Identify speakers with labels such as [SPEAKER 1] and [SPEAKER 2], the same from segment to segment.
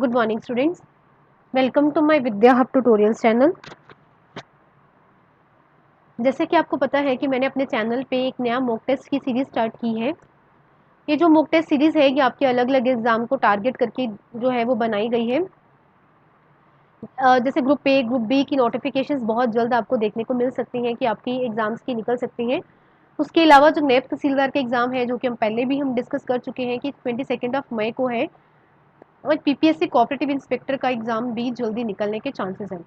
[SPEAKER 1] Good morning students, welcome to my Vidya hub tutorials channel. जैसे कि आपको पता है कि मैंने अपने चैनल पे एक नया मॉक टेस्ट की सीरीज स्टार्ट की है। ये जो मॉक टेस्ट सीरीज है ये आपके अलग अलग एग्जाम को टारगेट करके जो है वो बनाई गई है। जैसे ग्रुप ए ग्रुप बी की नोटिफिकेशंस बहुत जल्द आपको देखने को मिल सकती हैं कि आपकी एग्जाम्स की निकल सकती हैं। उसके अलावा जो नैब तहसीलदार के एग्जाम है जो कि हम पहले भी डिस्कस कर चुके हैं कि 22 को है, और पीपीएससी कोऑपरेटिव इंस्पेक्टर का एग्जाम भी जल्दी निकलने के चांसेस हैं।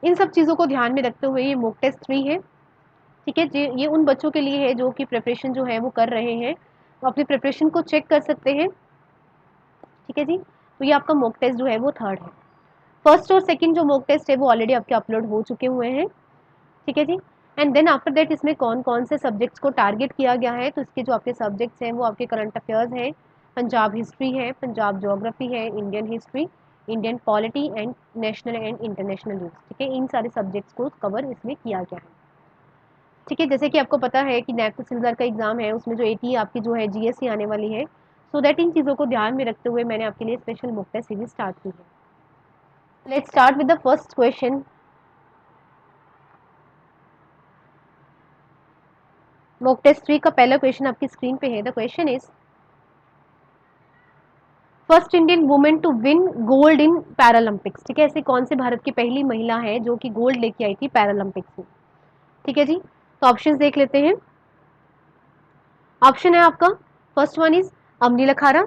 [SPEAKER 1] इन सब चीज़ों को ध्यान में रखते हुए ये मॉक टेस्ट 3 है। ठीक है जी, ये उन बच्चों के लिए है जो कि प्रिपरेशन जो है वो कर रहे हैं, तो अपनी प्रिपरेशन को चेक कर सकते हैं। ठीक है जी, तो ये आपका मॉक टेस्ट जो है वो थर्ड है। फर्स्ट और सेकंड जो मॉक टेस्ट है वो ऑलरेडी आपके अपलोड हो चुके हुए हैं। ठीक है जी, एंड देन आफ्टर दैट इसमें कौन कौन से सब्जेक्ट्स को टारगेट किया गया है, तो इसके जो आपके सब्जेक्ट्स हैं वो आपके करंट अफेयर्स हैं, पंजाब हिस्ट्री है, पंजाब ज्योग्राफी है, Indian history, Indian polity and national and international news. ठीक है, इन सारे सब्जेक्ट्स को कवर इसमें किया गया है। ठीक है, जैसे कि आपको पता है कि नैब तहसीलदार का एग्जाम है, उसमें जो एटी आपकी जो है जीएससी आने वाली है, सो दैट इन चीज़ों को ध्यान में रखते हुए मैंने आपके लिए special mock test series start की है। Let's start with the first question. Mock test 3 का पहला क्वेश्चन आपकी स्क्रीन पे है। The question is first Indian women to win gold in Paralympics. ठीक है, ऐसी कौन सी भारत की पहली महिला है जो कि गोल्ड लेके आई थी पैरालंपिक्स में। ठीक है जी, तो ऑप्शंस देख लेते हैं। ऑप्शन है आपका first one is Avani Lekhara,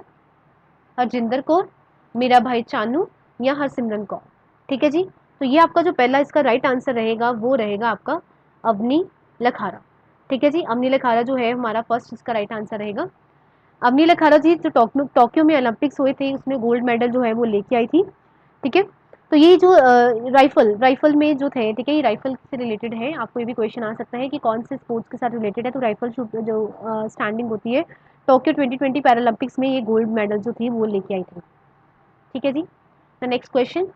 [SPEAKER 1] Harjinder Kaur, Mirabai Chanu या हरसिमरन कौर। ठीक है जी, तो ये आपका जो पहला इसका राइट आंसर रहेगा वो रहेगा आपका अवनी लखारा। ठीक है जी, अवनी लखारा जो है हमारा फर्स्ट इसका राइट आंसर रहेगा। अवनी लखारा जी जो टोक्यो में ओलंपिक्स हुए थे उसमें गोल्ड मेडल जो है वो लेके आई थी। ठीक है, तो ये जो राइफल में जो थे, ठीक है, ये राइफल से रिलेटेड है। आपको ये भी क्वेश्चन आ सकता है कि कौन से स्पोर्ट्स के साथ रिलेटेड है, तो राइफल शूट जो स्टैंडिंग होती है, टोक्यो 2020 पैरालंपिक्स में ये गोल्ड मेडल जो थी वो लेके आई थी। ठीक है जी, the next question,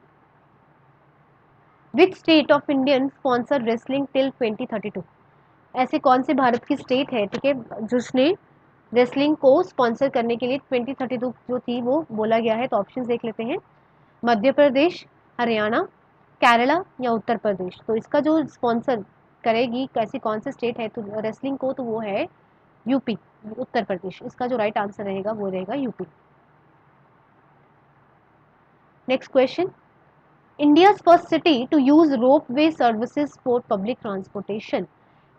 [SPEAKER 1] which state of Indian sponsor wrestling till 2032। ऐसे कौन से भारत की स्टेट है, ठीक है, जिसने रेसलिंग को स्पॉन्सर करने के लिए 2032 जो थी वो बोला गया है। तो ऑप्शन देख लेते हैं। मध्य प्रदेश, हरियाणा, केरला या उत्तर प्रदेश। तो इसका जो स्पॉन्सर करेगी कैसी कौन सी स्टेट है तो रेसलिंग को, तो वो है यूपी, उत्तर प्रदेश। इसका जो राइट आंसर रहेगा वो रहेगा UP. Next question, India first city to use rope way services for public transportation.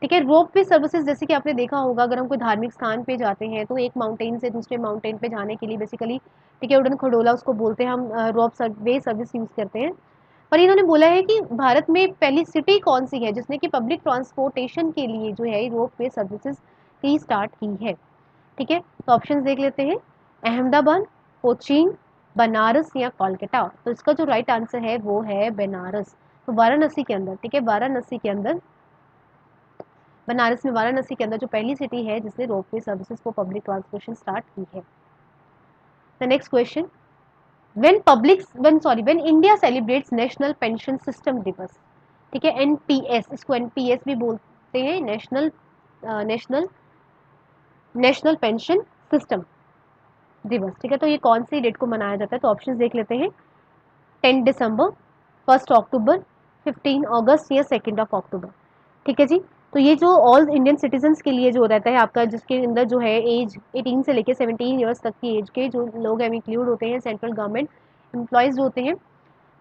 [SPEAKER 1] ठीक है, रोप वे सर्विसेज जैसे कि आपने देखा होगा, अगर हम कोई धार्मिक स्थान पे जाते हैं तो एक माउंटेन से दूसरे माउंटेन पे जाने के लिए बेसिकली, ठीक है, उड़न खटोला उसको बोलते हैं, हम रोप वे सर्विस यूज करते हैं। पर इन्होंने बोला है कि भारत में पहली सिटी कौन सी है जिसने कि पब्लिक ट्रांसपोर्टेशन के लिए जो है रोप वे सर्विसेज की स्टार्ट की है। ठीक है, तो ऑप्शन देख लेते हैं। अहमदाबाद, कोचीन, बनारस या कोलकाता। तो इसका जो राइट आंसर है वो है बनारस। तो वाराणसी के अंदर, ठीक है, वाराणसी के अंदर, बनारस में वाराणसी के अंदर जो पहली सिटी है जिसने रोपवे सर्विसेज को पब्लिक ट्रांसपोर्टेशन स्टार्ट की है। The next question, when India celebrates national pension system दिवस। ठीक है, एनपीएस, इसको एनपीएस भी बोलते हैं, national national national pension system दिवस। ठीक है, तो ये कौन सी डेट को मनाया जाता है, तो ऑप्शंस देख लेते हैं। 10 दिसंबर, 1 अक्टूबर, 15 अगस्त या 2 अक्टूबर। ठीक है जी, तो ये जो ऑल इंडियन सिटीजन्स के लिए जो रहता है आपका, जिसके अंदर जो है एज 18 से लेकर 17 ईयर्स तक की एज के जो लोग हैं इंक्लूड होते हैं, सेंट्रल गवर्नमेंट एम्प्लॉयज़ जो होते हैं।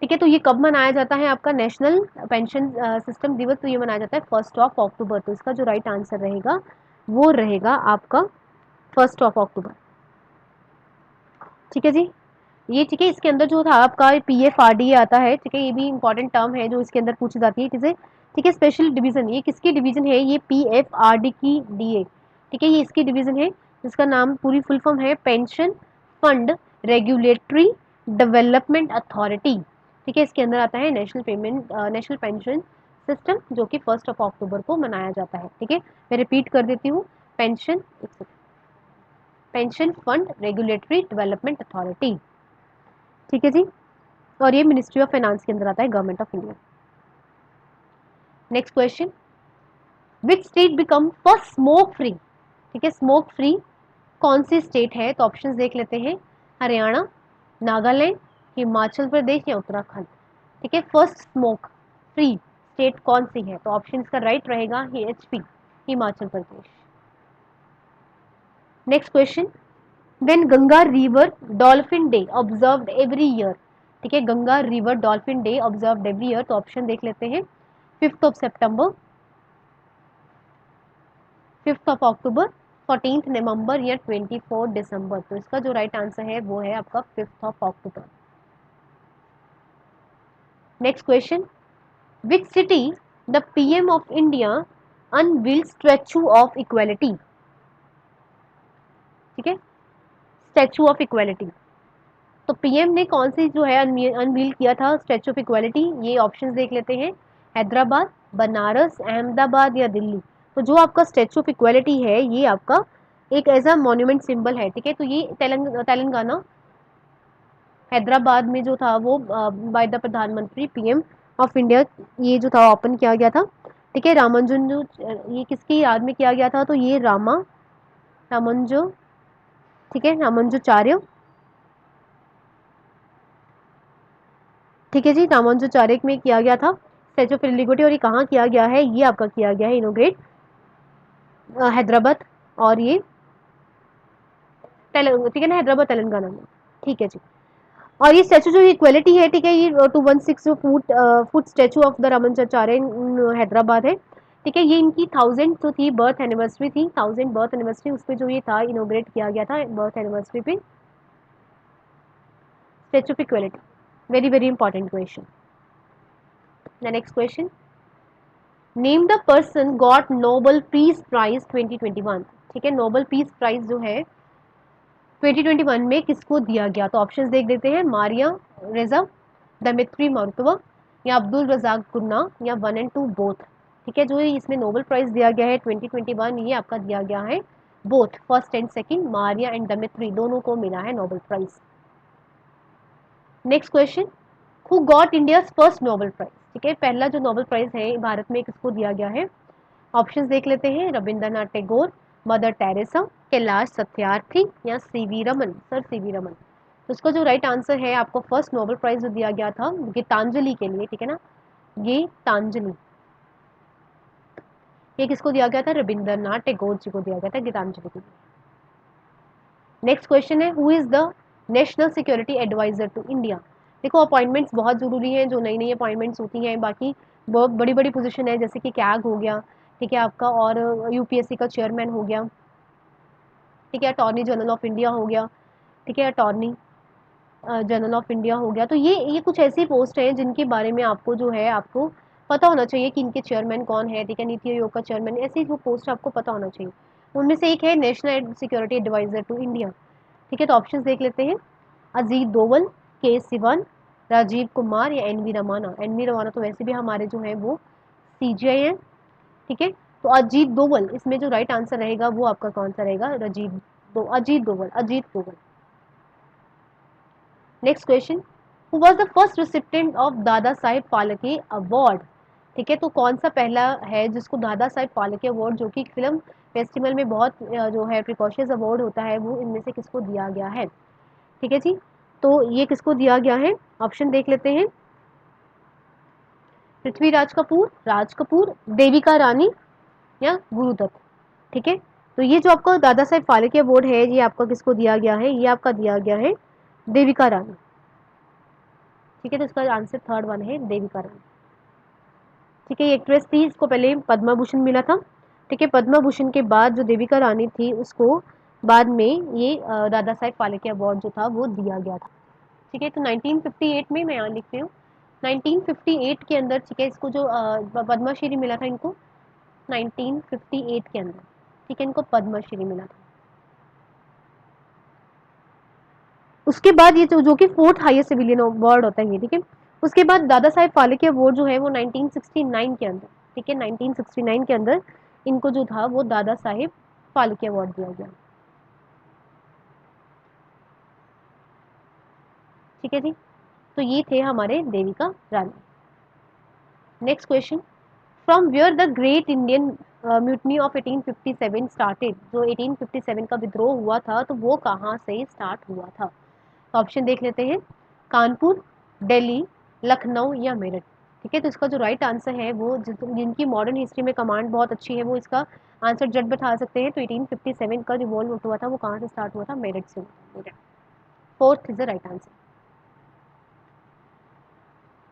[SPEAKER 1] ठीक है, तो ये कब मनाया जाता है आपका नेशनल पेंशन सिस्टम दिवस, तो ये मनाया जाता है 1 अक्टूबर। तो इसका जो राइट आंसर रहेगा वो रहेगा आपका 1 अक्टूबर। ठीक है जी, ये ठीक है, इसके अंदर जो था आपका पीएफआरडीए आता है। ठीक है, ये भी इंपॉर्टेंट टर्म है जो इसके अंदर पूछी जाती है चीज़ें। ठीक है, स्पेशल डिवीजन, ये किसकी डिवीजन है, ये पीएफआरडी की डीए। ठीक है, ये इसकी डिवीजन है जिसका नाम पूरी फुल फॉर्म है pension fund regulatory development authority. ठीक है, इसके अंदर आता है नेशनल पेंशन सिस्टम जो कि 1 अक्टूबर को मनाया जाता है। ठीक है, मैं रिपीट कर देती हूँ। Pension fund regulatory development authority. ठीक है जी, और ये मिनिस्ट्री ऑफ फाइनेंस के अंदर आता है, government of India. Next question, which state become first smoke free. ठीक है, स्मोक फ्री कौन सी स्टेट है, तो ऑप्शंस देख लेते हैं। हरियाणा, नागालैंड, हिमाचल प्रदेश या उत्तराखंड। ठीक है, फर्स्ट स्मोक फ्री स्टेट कौन सी है? तो ऑप्शन का राइट रहेगा HP, Himachal Pradesh. Next question, when Ganga river dolphin day observed every year. ठीक है, Ganga river dolphin day observed every year, तो ऑप्शन देख लेते हैं। 5th of September, 5th of October, 14th नवंबर या 24 दिसंबर। तो इसका जो राइट आंसर है वो है आपका 5th of October. Next question, which city the PM of India unveiled statue of equality. ठीक है, स्टैचू ऑफ इक्वालिटी, तो PM ने कौन सी जो है अनवील किया था स्टैचू ऑफ इक्वालिटी? ये ऑप्शंस देख लेते हैं। हैदराबाद, बनारस, अहमदाबाद या दिल्ली। तो जो आपका स्टैचू ऑफ इक्वालिटी है ये आपका एक ऐसा मॉन्यूमेंट सिंबल है। ठीक है, तो ये तेलंगाना हैदराबाद में जो था वो बाय द प्रधानमंत्री PM ऑफ इंडिया ये जो था ओपन किया गया था। ठीक है, रामानुजन जो ये किसकी याद में किया गया था? तो ये रामानुजो, ठीक है, रामानुजाचार्य। ठीक है जी, रामानुजाचार्य में किया गया था स्टैचू ऑफ लिबर्टी। और ये कहाँ किया गया है? ये आपका किया गया है इनोग्रेट हैदराबाद, और ये ठीक है ना, हैदराबाद तेलंगाना में। ठीक है जी, और ये स्टैचू जो इक्वलिटी है, ठीक है, ये 216 foot foot statue of the Ramanujacharya Hyderabad है। ठीक है, ये इनकी 1000 जो थी बर्थ एनिवर्सरी थी, 1000 बर्थ एनिवर्सरी, उस पर जो ये था इनोग्रेट किया गया था बर्थ एनिवर्सरी पे statue of equality. Very very important question. Next question, name the person got Nobel peace prize 2021। ठीक है, नोबल पीस प्राइज जो है 2021 में किसको दिया गया? तो ऑप्शंस देख देते हैं। मारिया रेजा, दमित्री मर्तवा या अब्दुल रजाक गुन्ना या 1 and 2 बोथ। ठीक है, जो इसमें नोबल प्राइज दिया गया है 2021 ये आपका दिया गया है both, first and second, Maria and Dmitry दोनों को मिला है Nobel prize. Next question, who got India's first Nobel prize. ठीक है, पहला जो नोबल प्राइज है भारत में किसको दिया गया है? ऑप्शंस देख लेते हैं। रविंद्रनाथ टैगोर, मदर टेरेसा, कैलाश सत्यार्थी या CV Raman. Sir CV Raman. तो इसका जो राइट आंसर है आपको फर्स्ट नोबल प्राइज जो दिया गया था गीतांजलि के लिए, ठीक है ना, गीतांजलि, ये किसको दिया गया था? रविंद्रनाथ टैगोर जी को दिया गया था गीतांजलि के लिए। नेक्स्ट क्वेश्चन है, who is the national security adviser to India. देखो, अपॉइंटमेंट्स बहुत जरूरी हैं, जो नई नई अपॉइंटमेंट्स होती हैं, बाकी बहुत बड़ी बड़ी पोजीशन है, जैसे कि कैग हो गया, ठीक है आपका, और UPSC का चेयरमैन हो गया, ठीक है, अटॉर्नी जनरल ऑफ इंडिया हो गया, ठीक है, अटॉर्नी जनरल ऑफ इंडिया हो गया। तो ये कुछ ऐसी पोस्ट है जिनके बारे में आपको जो है आपको पता होना चाहिए कि इनके चेयरमैन कौन है। ठीक है, नीति आयोग का चेयरमैन, ऐसी जो पोस्ट आपको पता होना चाहिए। उनमें से एक है national security adviser to India. ठीक है, तो ऑप्शन देख लेते हैं। अजीत डोवल, के सिवन, राजीव कुमार या NV रमाना। NV रमाना तो वैसे भी हमारे जो है वो CGI है। ठीक है, तो अजीत डोवल, इसमें जो राइट आंसर रहेगा वो आपका कौन सा रहेगा? Ajit Doval, Ajit Doval. Next question, who was the first recipient of Dada Saheb Phalke award. ठीक है, तो कौन सा पहला है जिसको दादा साहेब फाल्के अवार्ड, जो कि फिल्म फेस्टिवल में बहुत जो है प्रिकॉशियस अवार्ड होता है, वो इनमें से किसको दिया गया है? ठीक है जी, तो ये किसको दिया गया है? ऑप्शन देख लेते हैं। पृथ्वीराज कपूर, राज कपूर, देविका रानी या गुरुदत्त। ठीक है, तो ये जो आपका दादा साहेब फाल्के अवार्ड है ये आपका किसको दिया गया है? ये आपका दिया गया है देविका रानी। ठीक है, तो इसका आंसर थर्ड वन है, देविका रानी। ठीक है, ये एक्ट्रेस थी, इसको पहले पद्मा भूषण मिला था। ठीक है, पद्मा भूषण के बाद जो देविका रानी थी उसको बाद में ये दादा साहेब फाल्के अवार्ड जो था वो दिया गया था। ठीक है, तो 1958 में मैं यहाँ लिख रही हूँ, 1958 के अंदर, ठीक है, इसको जो पद्मश्री मिला था इनको 1958 के अंदर। ठीक है, इनको पद्मश्री मिला था। उसके बाद ये जो कि फोर्थ हाईएस्ट सिविलियन अवार्ड होता है ये। ठीक है, उसके बाद दादा साहेब फाल्के अवार्ड जो है वो 1969 के अंदर, ठीक है, 1969 के अंदर इनको जो था वो दादा साहेब फाल्के अवार्ड दिया गया। ठीक है जी, तो ये थे हमारे Devika Rani. Next question, from where the great Indian mutiny of 1857 started. जो 1857 का विद्रोह हुआ था तो वो कहाँ से स्टार्ट हुआ था? तो ऑप्शन देख लेते हैं, कानपुर, दिल्ली, लखनऊ या मेरठ। ठीक है, तो इसका जो राइट आंसर है वो जिनकी मॉडर्न हिस्ट्री में कमांड बहुत अच्छी है वो इसका आंसर झट बैठा सकते हैं। तो 1857 का रिवॉल्व हुआ था वो कहाँ से स्टार्ट हुआ था, मेरठ से हुआ था। Fourth is the right answer.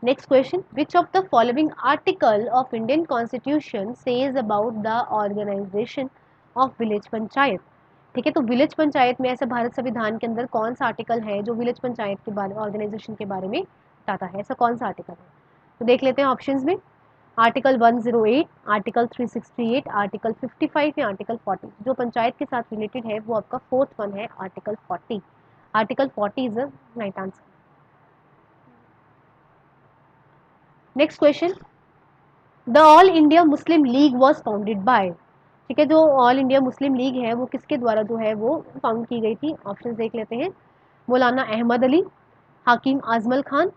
[SPEAKER 1] Next question, which of the following article of Indian constitution says about the organisation of village panchayat. ठीक है, तो विलेज पंचायत में ऐसा भारत संविधान के अंदर कौन सा आर्टिकल है जो विलेज पंचायत के बारे ऑर्गेनाइजेशन के बारे में बताता है, ऐसा कौन सा आर्टिकल है। तो देख लेते हैं ऑप्शंस में, आर्टिकल 108, आर्टिकल 368, आर्टिकल 55 या आर्टिकल 40। जो पंचायत के साथ रिलेटेड है वो आपका फोर्थ वन है, article 40। Article 40 is the right answer. Next question, the all India Muslim league was founded by. ठीक है, जो ऑल इंडिया मुस्लिम लीग है वो किसके द्वारा जो है वो फाउंड की गई थी। ऑप्शन देख लेते हैं, मौलाना अहमद अली, हाकिम आजमल खान,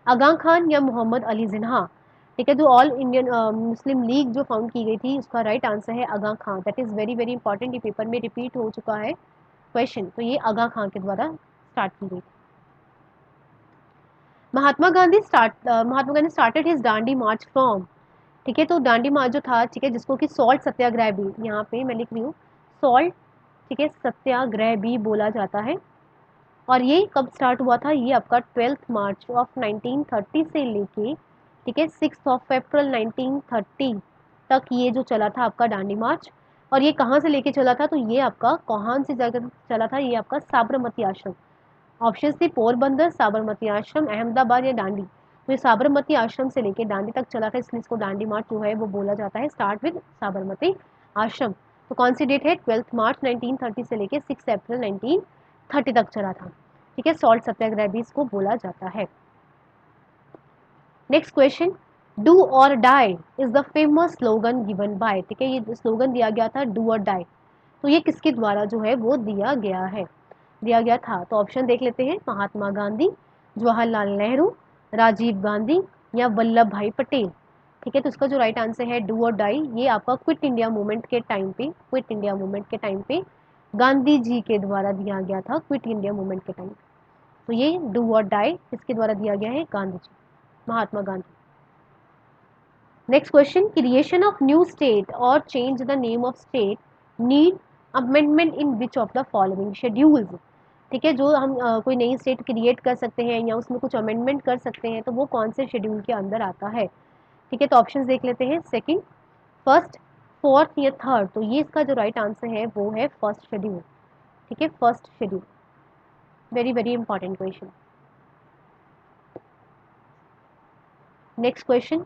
[SPEAKER 1] आगा खान या मोहम्मद अली जिन्हा। ठीक है, जो ऑल इंडियन मुस्लिम लीग जो फाउंड की गई थी उसका राइट आंसर है Aga Khan. That is very very important, ये पेपर में रिपीट हो चुका है क्वेश्चन। तो ये आगा खान के द्वारा स्टार्ट की गई। Mahatma Gandhi started his Dandi march from. ठीक है, तो डांडी मार्च जो था, ठीक है, जिसको कि सॉल्ट सत्याग्रह भी, यहाँ पे मैं लिख रही हूँ सॉल्ट, ठीक है, सत्याग्रह भी बोला जाता है। और ये कब स्टार्ट हुआ था, ये आपका 12 मार्च ऑफ 1930 से लेके, ठीक है, 6 अप्रैल 1930 तक ये जो चला था आपका डांडी मार्च। और ये कहाँ से लेके चला था, तो ये आपका कौन सी जगह चला था, ये आपका साबरमती आश्रम। ऑप्शन थी पोरबंदर, साबरमती आश्रम, अहमदाबाद या दांडी। तो ये साबरमती आश्रम से लेके दांडी तक चला था, इसलिए इसको दांडी मार्च जो है वो बोला जाता है, स्टार्ट विद साबरमती आश्रम। तो कौन सी डेट है, 12 मार्च 1930 से लेके 6 अप्रैल 1930 तक चला था। ठीक है, सॉल्ट सत्याग्रह भी इसको बोला जाता है। Next question, do or die is the famous slogan given by. ठीक है, ये स्लोगन दिया गया था डू और डाई, तो ये किसके द्वारा जो है वो दिया गया था। तो ऑप्शन देख लेते हैं, महात्मा गांधी, जवाहरलाल नेहरू, राजीव गांधी या वल्लभ भाई पटेल। ठीक है, तो इसका जो राइट आंसर है डू और डाई, ये आपका क्विट इंडिया मूवमेंट के टाइम पे गांधी जी के द्वारा दिया गया था, क्विट इंडिया मूवमेंट के टाइम। तो ये डू और डाई किसके द्वारा दिया गया है, Gandhi ji, Mahatma Gandhi. Next question, creation of new state और change the name of state need amendment in which of the following schedules. ठीक है, जो हम कोई नई स्टेट क्रिएट कर सकते हैं या उसमें कुछ अमेंडमेंट कर सकते हैं तो वो कौन से शेड्यूल के अंदर आता है। ठीक है, तो ऑप्शंस देख लेते हैं, सेकंड, फर्स्ट, फोर्थ या थर्ड। तो ये इसका जो राइट आंसर है वो है फर्स्ट शेड्यूल। ठीक है, first schedule, very very important question. Next question,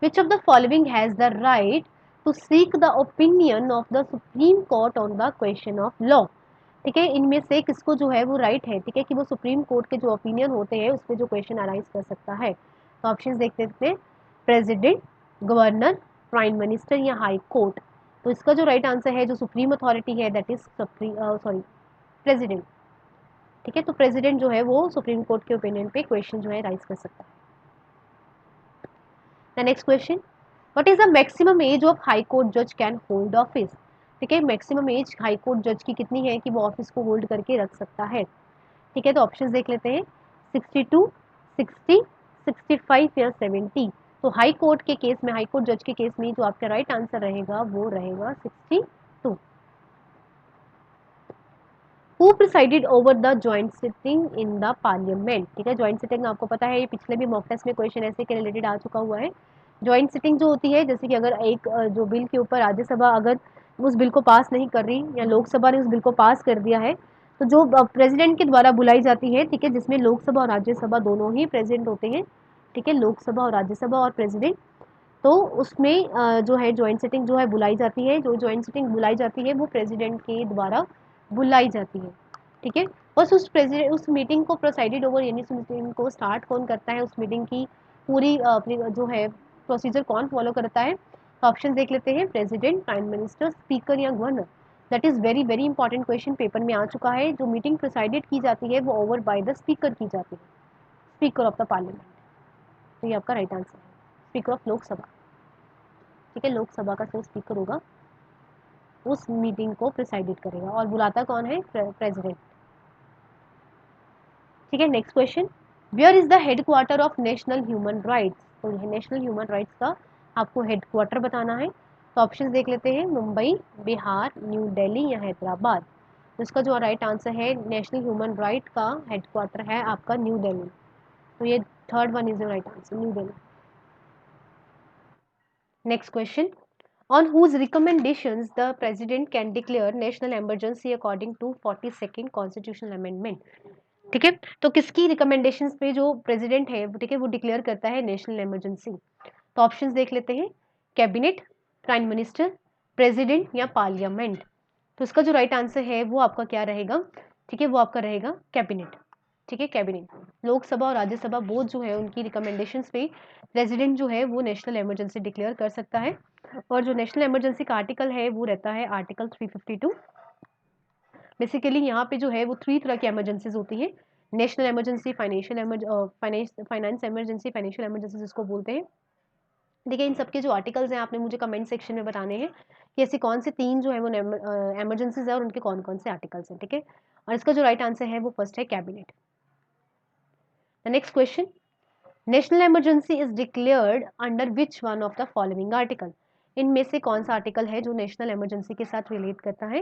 [SPEAKER 1] which of the following has the right to seek the opinion of the supreme court on the question of law। ठीक है, इनमें से किसको जो है वो राइट है, ठीक है, कि वो सुप्रीम कोर्ट के जो ओपिनियन होते हैं उस पर जो क्वेश्चन अराइज कर सकता है। तो ऑप्शन देख लेते हैं, प्रेसिडेंट, गवर्नर, प्राइम मिनिस्टर या हाई कोर्ट। तो इसका जो राइट आंसर है, जो सुप्रीम अथॉरिटी है दैट इज प्रेसिडेंट। ठीक है, तो प्रेसिडेंट जो है वो सुप्रीम कोर्ट के ओपिनियन पे क्वेश्चन जो है राइज कर सकता है। Next question, what is the maximum age of high court जज कैन होल्ड ऑफिस। ठीक है, मैक्सिमम एज हाई कोर्ट जज की कितनी है कि वो ऑफिस को होल्ड करके रख सकता है। ठीक है, तो ऑप्शंस देख लेते हैं, 62, 60, 65 या 70। तो हाई कोर्ट के केस में, हाई कोर्ट जज के केस में जो आपका राइट आंसर रहेगा वो रहेगा 62। Who presided over the joint sitting in the parliament. ठीक है, जॉइंट सिटिंग आपको पता है, ये पिछले भी मॉक टेस्ट में क्वेश्चन ऐसे के रिलेटेड आ चुका हुआ है। जॉइंट सिटिंग जो होती है, जैसे कि अगर एक जो बिल के ऊपर राज्यसभा अगर उस बिल को पास नहीं कर रही या लोकसभा ने उस बिल को पास कर दिया है, तो जो प्रेसिडेंट के द्वारा बुलाई जाती है, ठीक है, जिसमें लोकसभा और राज्यसभा दोनों ही प्रेजेंट होते हैं। ठीक है, लोकसभा और राज्यसभा और प्रेसिडेंट, तो उसमें जो है जॉइंट सिटिंग जो है बुलाई जाती है। जो जॉइंट सिटिंग बुलाई जाती है वो प्रेसिडेंट के द्वारा बुलाई जाती है। ठीक है, बस उस मीटिंग को प्रोसाइडेड ओवर, यानी उस मीटिंग को स्टार्ट कौन करता है, उस मीटिंग की पूरी अपनी जो है प्रोसीजर कौन फॉलो करता है। तो ऑप्शन देख लेते हैं, प्रेसिडेंट, प्राइम मिनिस्टर, स्पीकर या governor. That is very very important question, paper में आ चुका है। जो मीटिंग प्रोसाइडेड की जाती है वो ओवर बाय द स्पीकर की जाती है, स्पीकर ऑफ द पार्लियामेंट। तो ये आपका राइट आंसर है, स्पीकर ऑफ लोकसभा। ठीक है, लोकसभा का जो स्पीकर होगा उस मीटिंग को प्रिसाइडेड करेगा और बुलाता कौन है, प्रेसिडेंट। ठीक है। Next question, where is the headquarter of national human rights. तो नेशनल ह्यूमन राइट्स का आपको हेडक्वार्टर बताना है। तो ऑप्शन देख लेते हैं, मुंबई, बिहार, न्यू दिल्ली या हैदराबाद। तो इसका जो राइट आंसर है, नेशनल ह्यूमन राइट का हेडक्वार्टर है आपका न्यू दिल्ली। तो ये third one is the right answer, new Delhi. Next question, on whose recommendations the president can declare national emergency according to 42nd constitutional amendment। ठीक है, तो किसकी रिकमेंडेशंस पे जो प्रेसिडेंट है, ठीक है, वो डिक्लेयर करता है नेशनल इमरजेंसी। तो ऑप्शंस देख लेते हैं, कैबिनेट, प्राइम मिनिस्टर, प्रेसिडेंट या पार्लियामेंट। तो इसका जो राइट आंसर है वो आपका क्या रहेगा, ठीक है, वो आपका रहेगा कैबिनेट। ठीक है, कैबिनेट। लोकसभा और राज्यसभा बोथ जो है उनकी रिकमेंडेशंस पे प्रेसिडेंट जो है वो नेशनल इमरजेंसी डिक्लेयर कर सकता है। और जो नेशनल इमरजेंसी का आर्टिकल है वो रहता है आर्टिकल 352। बेसिकली यहाँ पे जो है वो 3 तरह की इमरजेंसीज होती है, national emergency, finance emergency, financial emergency जिसको बोलते हैं। देखिए, इन सबके जो आर्टिकल्स हैं आपने मुझे कमेंट सेक्शन में बताने हैं कि ऐसी कौन से 3 जो है वो इमरजेंसीज है और उनके कौन कौन से आर्टिकल्स हैं। ठीक है, और इसका जो राइट आंसर है वो फर्स्ट है cabinet. The next question, national emergency is declared under which one of the following article. इनमें से कौन सा आर्टिकल है जो नेशनल इमरजेंसी के साथ रिलेट करता है।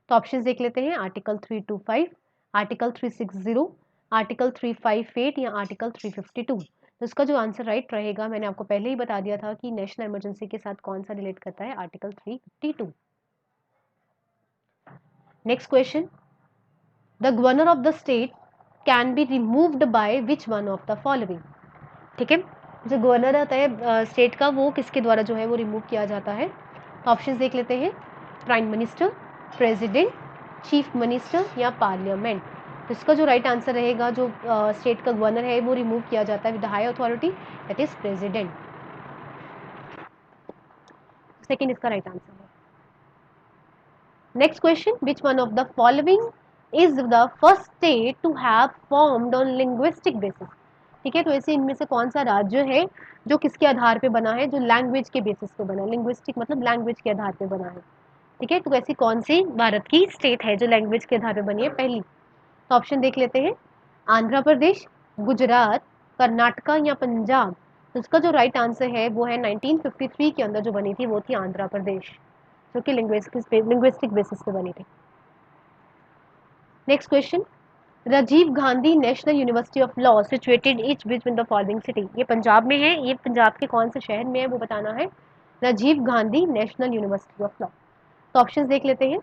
[SPEAKER 1] तो ऑप्शंस देख लेते हैं, आर्टिकल 325, आर्टिकल 360, आर्टिकल 358 या आर्टिकल 352। तो इसका जो आंसर राइट रहेगा, मैंने आपको पहले ही बता दिया था कि नेशनल इमरजेंसी के साथ कौन सा रिलेट करता है, article 352। Next question, the governor of the state can be removed by which one of the following. ठीक है, जो गवर्नर होता है स्टेट का, वो किसके द्वारा जो है वो रिमूव किया जाता है। तो ऑप्शंस देख लेते हैं, prime minister, president, chief minister या पार्लियामेंट। तो इसका जो राइट आंसर रहेगा, जो स्टेट का गवर्नर है वो रिमूव किया जाता है with high authority, that is president. Second इसका राइट आंसर है। Next question, which one of the following is the first state to have formed on linguistic basis. ठीक है, तो ऐसे इनमें से कौन सा राज्य है जो किसके आधार पे बना है, जो लैंग्वेज के बेसिस पे बना है, लिंग्विस्टिक मतलब लैंग्वेज के आधार पे बना है। ठीक है, तो ऐसी कौन सी भारत की स्टेट है जो लैंग्वेज के आधार पे बनी है पहली। तो ऑप्शन देख लेते हैं, आंध्र प्रदेश, गुजरात, कर्नाटका या पंजाब। तो इसका जो राइट आंसर है वो है 1953 के अंदर जो बनी थी वो थी आंध्र प्रदेश, जो कि लिंग्विस्टिक बेसिस पे बनी थी। Next question, Rajiv Gandhi national university of law situated each which in the following city. ये पंजाब में है, ये पंजाब के कौन से शहर में है वो बताना है, Rajiv Gandhi national university of law. तो ऑप्शंस देख लेते हैं,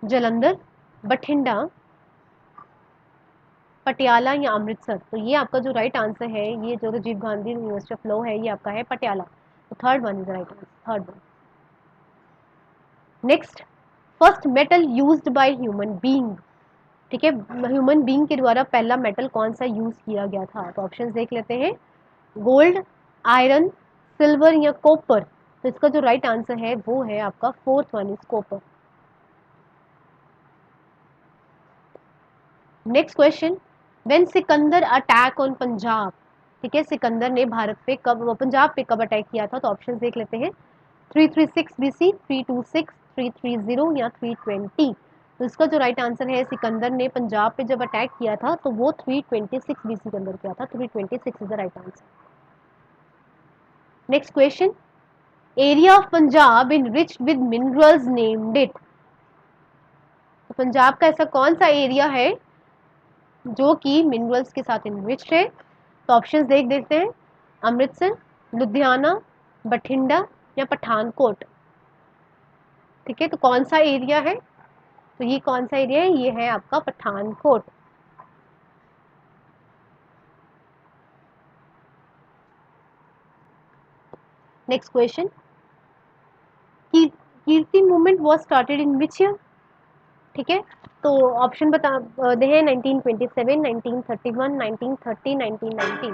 [SPEAKER 1] जलंधर, बठिंडा, पटियाला या अमृतसर। तो ये आपका जो राइट आंसर है, ये जो Rajiv Gandhi university of law है ये आपका है पटियाला। तो third one is right answer, third one. Next, first metal used by human being. ठीक है, ह्यूमन बीइंग के द्वारा पहला मेटल कौन सा यूज किया गया था। तो ऑप्शंस देख लेते हैं, गोल्ड, आयरन, सिल्वर या कॉपर। तो इसका जो राइट आंसर है वो है आपका fourth one is copper. Next question, when Sikandar attack on Punjab. ठीक है, सिकंदर ने भारत पे कब, पंजाब पे कब अटैक किया था। तो ऑप्शंस देख लेते हैं, 336 बीसी, 326, 330 या 320। तो इसका जो राइट आंसर है, सिकंदर ने पंजाब पे जब अटैक किया था तो वो 326 बीसी के अंदर किया था। 326 is the right answer. Next question, area of Punjab enriched with minerals named it. तो पंजाब का ऐसा कौन सा एरिया है जो कि मिनरल्स के साथ इनरिच्ड है। तो ऑप्शंस देख देते हैं, अमृतसर, लुधियाना, बठिंडा या पठानकोट। ठीक है, तो कौन सा एरिया है, तो ये कौन सा एरिया है, ये है आपका Pathankot. Next question, Kirti movement was started in which year. ठीक है, तो ऑप्शन बता दे हैं, 1927, 1931, 1930, 1990।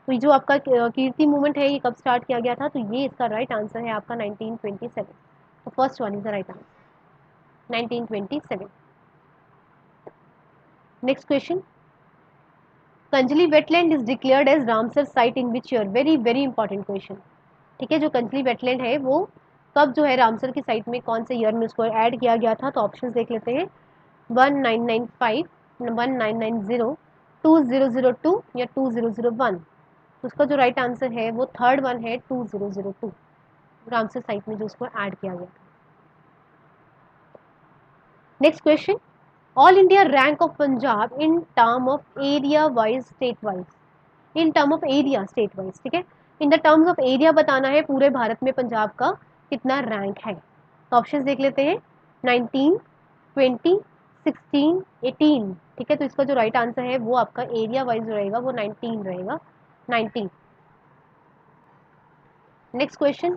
[SPEAKER 1] तो ये जो आपका कीर्ति मूवमेंट है ये कब स्टार्ट किया गया था। तो ये इसका राइट आंसर है आपका 1927। तो first one is the right answer, 1927। Next question, Kanjli wetland is declared as Ramsar site in which year. Very very important question. ठीक है, जो कंजली वेटलैंड है वो कब जो है रामसर की साइट में कौन से ईयर में उसको ऐड किया गया था। तो ऑप्शंस देख लेते हैं, 1995, 1990, 2002 या 2001? तो उसका जो राइट आंसर है वो थर्ड वन है, 2002, रामसर साइट में जो उसको ऐड किया गया था। Next question, all India rank of Punjab in term of area wise state wise, in term of area state wise, ठीक है, in the terms of area बताना है पूरे भारत में पंजाब का कितना रैंक है। तो ऑप्शन देख लेते हैं, 19, 20, 16, 18, ठीक है। तो इसका जो राइट आंसर है वो आपका एरिया वाइज रहेगा वो 19 रहेगा, 19। Next question,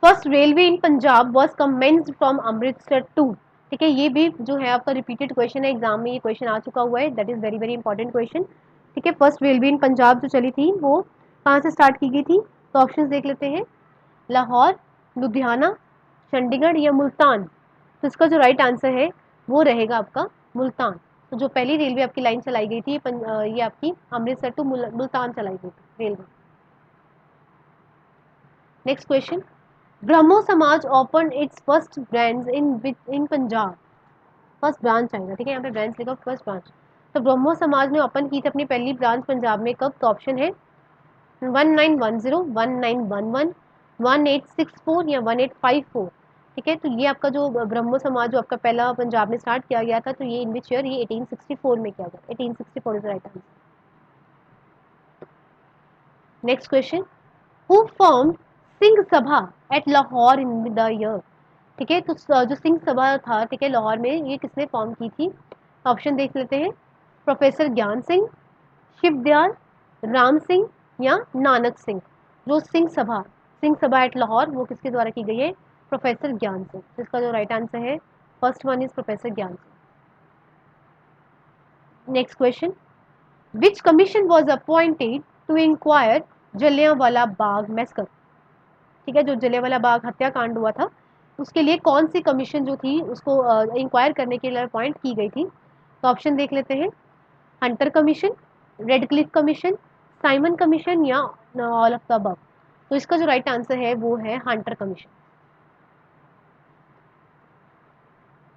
[SPEAKER 1] first railway in Punjab was commenced from Amritsar to, ठीक है। ये भी जो है आपका रिपीटेड क्वेश्चन है, एग्जाम में ये क्वेश्चन आ चुका हुआ है, that is very very important question, ठीक है। फर्स्ट रेलवे इन पंजाब जो चली थी वो कहाँ से स्टार्ट की गई थी? तो ऑप्शन देख लेते हैं, लाहौर, लुधियाना, चंडीगढ़ या मुल्तान। तो इसका जो राइट आंसर है वो रहेगा आपका मुल्तान। तो जो पहली रेलवे आपकी लाइन चलाई गई थी ये आपकी अमृतसर टू मुल्तान चलाई गई थी रेलवे। नेक्स्ट क्वेश्चन, ब्रह्मो समाज open it's first branch in Punjab, first branch आएगा, ठीक है, यहाँ पे ब्रांच लिखा फर्स्ट ब्रांच। तो ब्रह्मो समाज ने ओपन की थी अपनी पहली ब्रांच पंजाब में कब? तो ऑप्शन है 1910, 1911, 1864 या 1854, ठीक है। तो ये आपका जो ब्रह्मो समाज जो आपका पहला पंजाब में स्टार्ट किया गया था, तो ये इन विच ईयर? ये 1864 में किया गया, 1864 is right answer. Next question, who form Singh Sabha at Lahore in the year, ठीक है। तो जो सिंह सभा था, ठीक है, लाहौर में, ये किसने फॉर्म की थी? ऑप्शन देख लेते हैं, प्रोफेसर ज्ञान सिंह, शिवदयाल, राम सिंह या नानक सिंह। जो सिंह सभा एट लाहौर वो किसके द्वारा की गई है? प्रोफेसर ज्ञान सिंह। इसका जो राइट आंसर है first one is professor Gyan Singh. Next question, which commission was appointed to inquire Jallianwala Bagh massacre, ठीक है। जो जलियांवाला बाग हत्याकांड हुआ था उसके लिए कौन सी कमीशन जो थी उसको इंक्वायर करने के लिए अपॉइंट की गई थी? तो ऑप्शन देख लेते हैं, Hunter commission, red Cliff commission, Simon commission या ऑल ऑफ द अबव। तो इसका जो राइट आंसर है वो है हंटर कमीशन,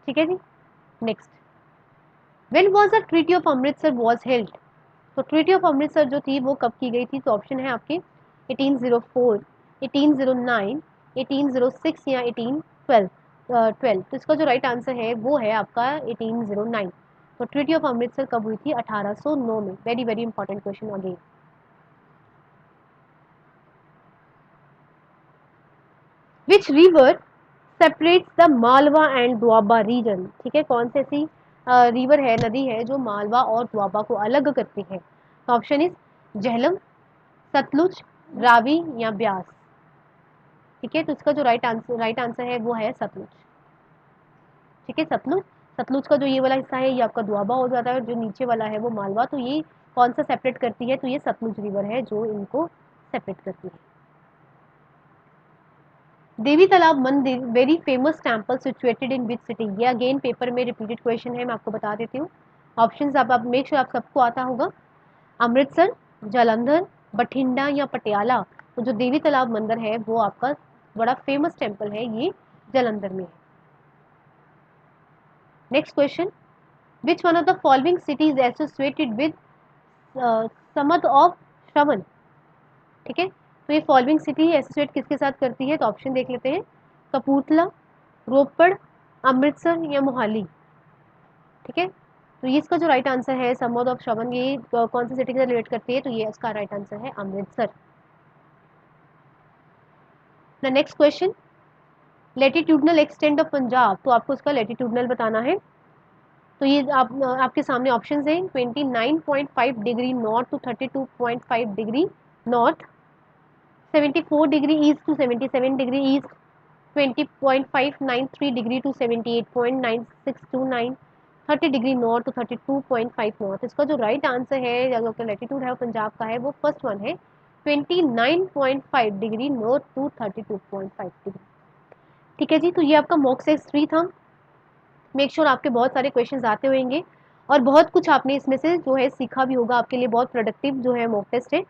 [SPEAKER 1] ठीक है जी। Next, when was the treaty of Amritsar was held? तो ट्रीटी ऑफ अमृतसर जो थी वो कब की गई थी? तो ऑप्शन है आपके 1804, 1809, 1806 या 1812। तो इसका जो राइट आंसर है वो है आपका 1809। तो ट्रीटी ऑफ अमृतसर कब हुई थी? 1809 में। Very very important question again. Which river separates the Malwa and Doaba region, ठीक है। कौन सी ऐसी रिवर है, नदी है जो मालवा और द्वाबा को अलग करती है? तो ऑप्शन इज झेलम, सतलुज, रावी या ब्यास, ठीक है। तो इसका जो राइट आंसर है वो है सतलुज, ठीक है, सतलुज। सतलुज का जो ये वाला हिस्सा है ये आपका द्वाबा हो जाता है और जो नीचे वाला है वो मालवा। तो ये कौन सा सेपरेट करती है? तो ये सतलुज रिवर है जो इनको सेपरेट करती है। देवी तालाब मंदिर very famous temple situated in which city? ये अगेन पेपर में रिपीटेड क्वेश्चन है, मैं आपको बता देती हूँ। ऑप्शंस आप मेक श्योर आप सबको आता होगा, अमृतसर, जालंधर, बठिंडा या पटियाला। तो जो देवी तालाब मंदिर है वो आपका बड़ा फेमस टेम्पल है, ये जालंधर में है। Next question, which one of the following city is associated with समद ऑफ श्रवण, ठीक है। तो ये फॉलोइंग सिटी एसोसिएट किसके साथ करती है? तो ऑप्शन देख लेते हैं, कपूरथला, रोपड़, अमृतसर या मोहाली, ठीक है। तो ये इसका जो राइट आंसर है समद ऑफ श्रवण, ये कौन सी सिटी से रिलेट करती है? तो ये इसका राइट आंसर है Amritsar. The next question, latitudinal extent of Punjab, तो आपको इसका लेटिट्यूडनल बताना है। तो ये आपके सामने ऑप्शन है, 29.5 degree north to 32.5 degree north, 74 degree east to 77 degree east, 20.593 degree to 78.9629, 30 degree north to 32.5 north. इसका जो राइट आंसर है जो लेटीट्यूड है पंजाब का है वो फर्स्ट वन है, 29.5 डिग्री नॉर्थ टू 32.5 डिग्री, ठीक है जी। तो ये आपका मॉक टेस्ट 3 था। मेक श्योर आपके बहुत सारे क्वेश्चंस आते होंगे और बहुत कुछ आपने इसमें से जो है सीखा भी होगा, आपके लिए बहुत प्रोडक्टिव जो है मॉक टेस्ट है,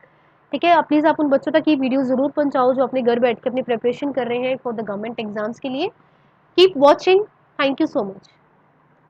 [SPEAKER 1] ठीक है। आप प्लीज़ आप उन बच्चों तक ये वीडियो ज़रूर पहुंचाओ जो अपने घर बैठ के अपनी प्रिपरेशन कर रहे हैं फॉर द गवर्नमेंट एग्जाम्स के लिए। Keep watching, thank you so much.